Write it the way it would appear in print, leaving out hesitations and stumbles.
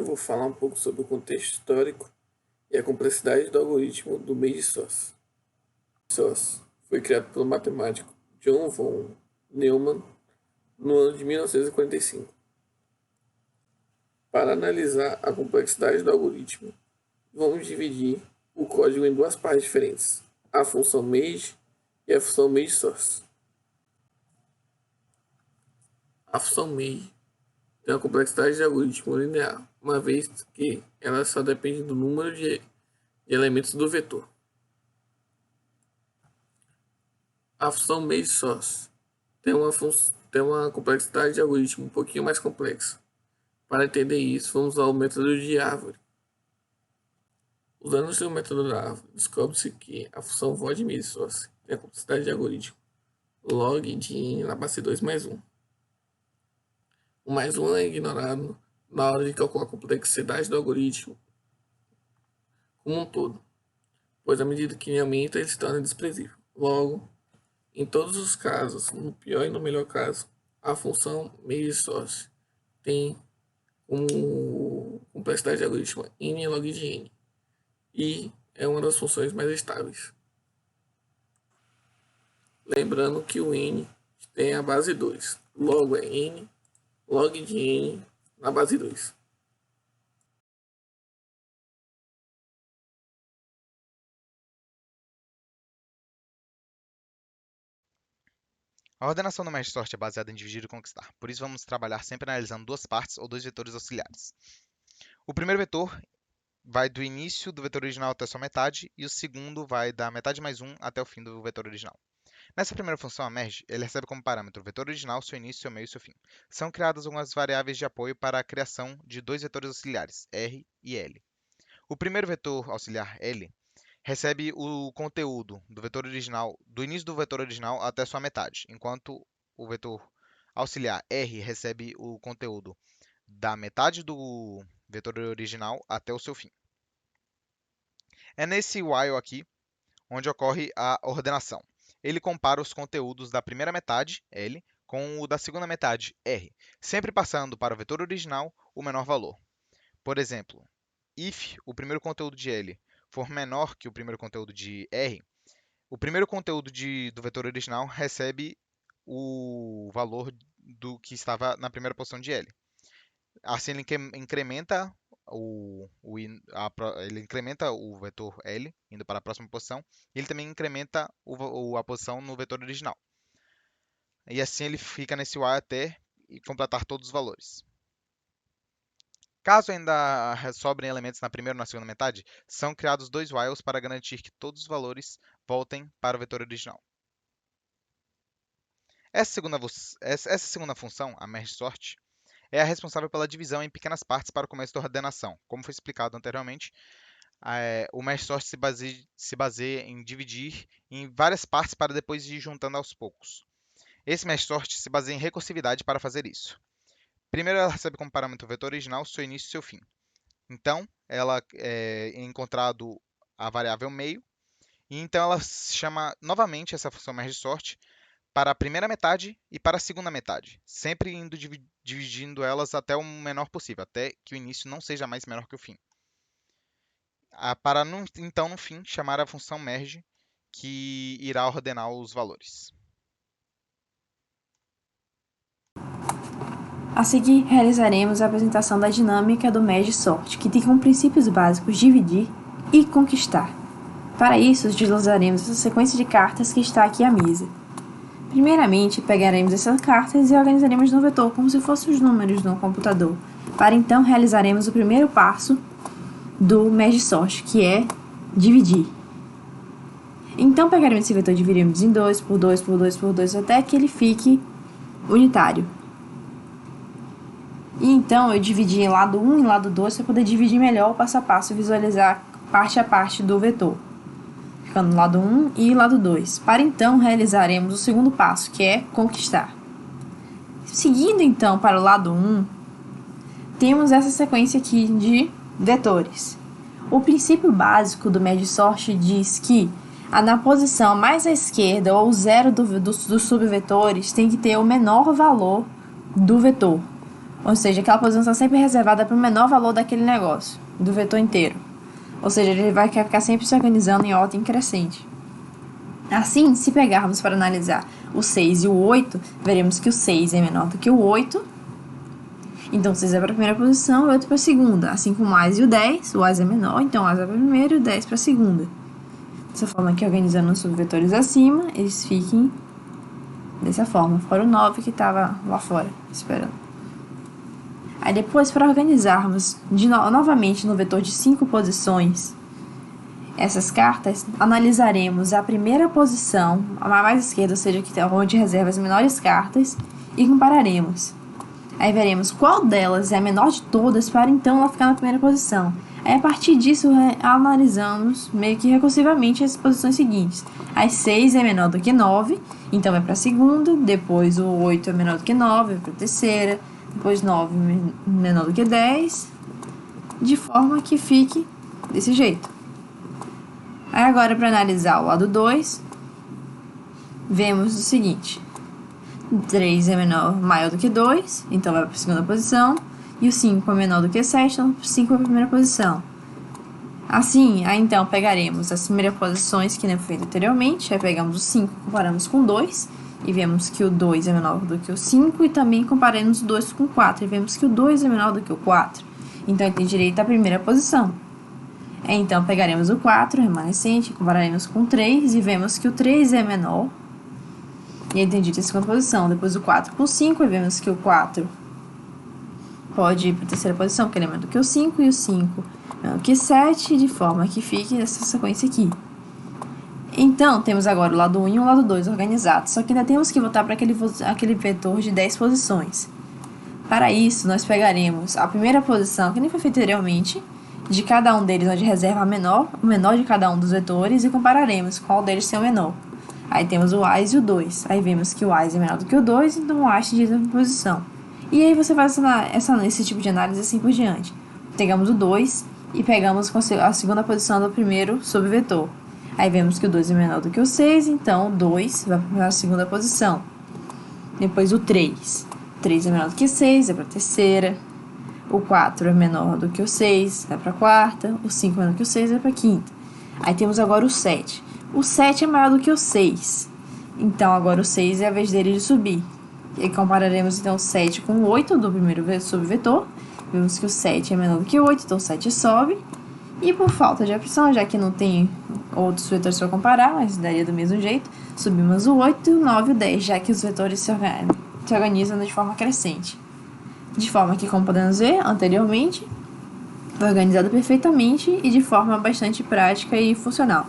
vou falar um pouco sobre o contexto histórico e a complexidade do algoritmo do Merge Source. Source foi criado pelo matemático John von Neumann no ano de 1945. Para analisar a complexidade do algoritmo, vamos dividir o código em duas partes diferentes, a função Merge e a função Merge Source. A função Merge tem uma complexidade de algoritmo linear, uma vez que ela só depende do número de elementos do vetor. A função Merge Source tem uma complexidade de algoritmo um pouquinho mais complexa. Para entender isso, vamos usar o método de árvore. Usando o método da árvore, descobre-se que a função void Merge Source tem a complexidade de algoritmo log de n na base 2 mais 1. O mais 1 é ignorado na hora de calcular a complexidade do algoritmo como um todo, pois à medida que ele aumenta, ele se torna desprezível. Logo, em todos os casos, no pior e no melhor caso, a função Merge Source tem como complexidade de algoritmo n log de n e é uma das funções mais estáveis. Lembrando que o n tem a base 2, logo é n log de n na base 2. A ordenação do Merge Sort é baseada em dividir e conquistar, por isso vamos trabalhar sempre analisando duas partes ou dois vetores auxiliares. O primeiro vetor vai do início do vetor original até sua metade, e o segundo vai da metade mais 1 até o fim do vetor original. Nessa primeira função, a merge, ele recebe como parâmetro o vetor original, seu início, seu meio e seu fim. São criadas algumas variáveis de apoio para a criação de dois vetores auxiliares, R e L. O primeiro vetor auxiliar, L, recebe o conteúdo do vetor original, do início do vetor original até sua metade, enquanto o vetor auxiliar R recebe o conteúdo da metade do vetor original até o seu fim. É nesse while aqui onde ocorre a ordenação. Ele compara os conteúdos da primeira metade, L, com o da segunda metade, R, sempre passando para o vetor original o menor valor. Por exemplo, if o primeiro conteúdo de L for menor que o primeiro conteúdo de R, o primeiro conteúdo do vetor original recebe o valor do que estava na primeira posição de L. Assim, ele incrementa ele incrementa o vetor L, indo para a próxima posição, e ele também incrementa a posição no vetor original. E assim ele fica nesse while até completar todos os valores. Caso ainda sobrem elementos na primeira ou na segunda metade, são criados dois whiles para garantir que todos os valores voltem para o vetor original. Essa segunda função, a merge sort, é a responsável pela divisão em pequenas partes para o começo da ordenação. Como foi explicado anteriormente, o merge sort se baseia em dividir em várias partes para depois ir juntando aos poucos. Esse merge sort se baseia em recursividade para fazer isso. Primeiro, ela recebe como parâmetro o vetor original, seu início e seu fim. Então, ela é encontrado a variável meio, e então ela chama novamente essa função merge sort para a primeira metade e para a segunda metade, sempre indo dividindo elas até o menor possível, até que o início não seja mais menor que o fim. Para então, no fim, chamar a função merge, que irá ordenar os valores. A seguir, realizaremos a apresentação da dinâmica do merge sort, que tem como princípios básicos dividir e conquistar. Para isso, utilizaremos essa sequência de cartas que está aqui à mesa. Primeiramente, pegaremos essas cartas e organizaremos no vetor como se fossem os números no computador. Para então, realizaremos o primeiro passo do merge sort, que é dividir. Então, pegaremos esse vetor e dividiremos em 2, por 2, por 2, por 2, até que ele fique unitário. E então, eu dividi em lado 1 e lado 2 para poder dividir melhor o passo a passo e visualizar parte a parte do vetor. Ficando lado 1 e lado 2. Para então, realizaremos o segundo passo, que é conquistar. Seguindo então para o lado 1, temos essa sequência aqui de vetores. O princípio básico do merge sort diz que na posição mais à esquerda ou zero dos subvetores tem que ter o menor valor do vetor. Ou seja, aquela posição está sempre reservada para o menor valor daquele negócio, do vetor inteiro. Ou seja, ele vai ficar sempre se organizando em ordem crescente. Assim, se pegarmos para analisar o 6 e o 8, veremos que o 6 é menor do que o 8. Então, o 6 é para a primeira posição e o 8 para a segunda. Assim como o AS e o 10, o AS é menor, então o AS é para a primeira e o 10 para a segunda. Dessa forma que, organizando os subvetores acima, eles fiquem dessa forma. Fora o 9 que estava lá fora, esperando. Aí depois, para organizarmos novamente no vetor de 5 posições, essas cartas, analisaremos a primeira posição, a mais esquerda, ou seja, que é onde reserva as menores cartas, e compararemos. Aí veremos qual delas é a menor de todas para então ela ficar na primeira posição. Aí a partir disso analisamos meio que recursivamente as posições seguintes. Aí 6 é menor do que 9, então vai para a segunda, depois o 8 é menor do que 9, vai para a terceira, depois 9 menor do que 10, de forma que fique desse jeito. Aí agora, para analisar o lado 2, vemos o seguinte: 3 é maior do que 2, então vai para a segunda posição, e o 5 é menor do que 7, então o 5 vai para a primeira posição. Assim, aí então pegaremos as primeiras posições que nem foi feito anteriormente, aí pegamos o 5, comparamos com o 2, e vemos que o 2 é menor do que o 5, e também comparamos o 2 com o 4, e vemos que o 2 é menor do que o 4. Então, ele tem direito à primeira posição. Então, pegaremos o 4, remanescente, compararemos com o 3, e vemos que o 3 é menor, e ele tem direito à segunda posição. Depois o 4 com o 5, e vemos que o 4 pode ir para a terceira posição, porque ele é menor do que o 5, e o 5 menor do que 7, de forma que fique essa sequência aqui. Então, temos agora o lado 1 e o lado 2 organizados, só que ainda temos que voltar para aquele vetor de 10 posições. Para isso, nós pegaremos a primeira posição, que nem foi feito anteriormente, de cada um deles, onde reserva o menor de cada um dos vetores, e compararemos qual deles tem o menor. Aí temos o AS e o 2. Aí vemos que o AS é menor do que o 2, então o AS diz a posição. E aí você faz esse tipo de análise assim por diante. Pegamos o 2 e pegamos a segunda posição do primeiro subvetor. Aí vemos que o 2 é menor do que o 6, então o 2 vai para a segunda posição. Depois o 3. O 3 é menor do que o 6, é para a terceira. O 4 é menor do que o 6, vai para a quarta. O 5 é menor do que o 6, vai para a quinta. Aí temos agora o 7. O 7 é maior do que o 6. Então, agora o 6 é a vez dele de subir. E compararemos, então, o 7 com o 8 do primeiro subvetor. Vemos que o 7 é menor do que o 8, então o 7 sobe. E por falta de opção, já que não tem outros vetores para comparar, mas daria do mesmo jeito, subimos o 8, o 9 e o 10, já que os vetores se organizam de forma crescente. De forma que, como podemos ver anteriormente, foi organizado perfeitamente e de forma bastante prática e funcional.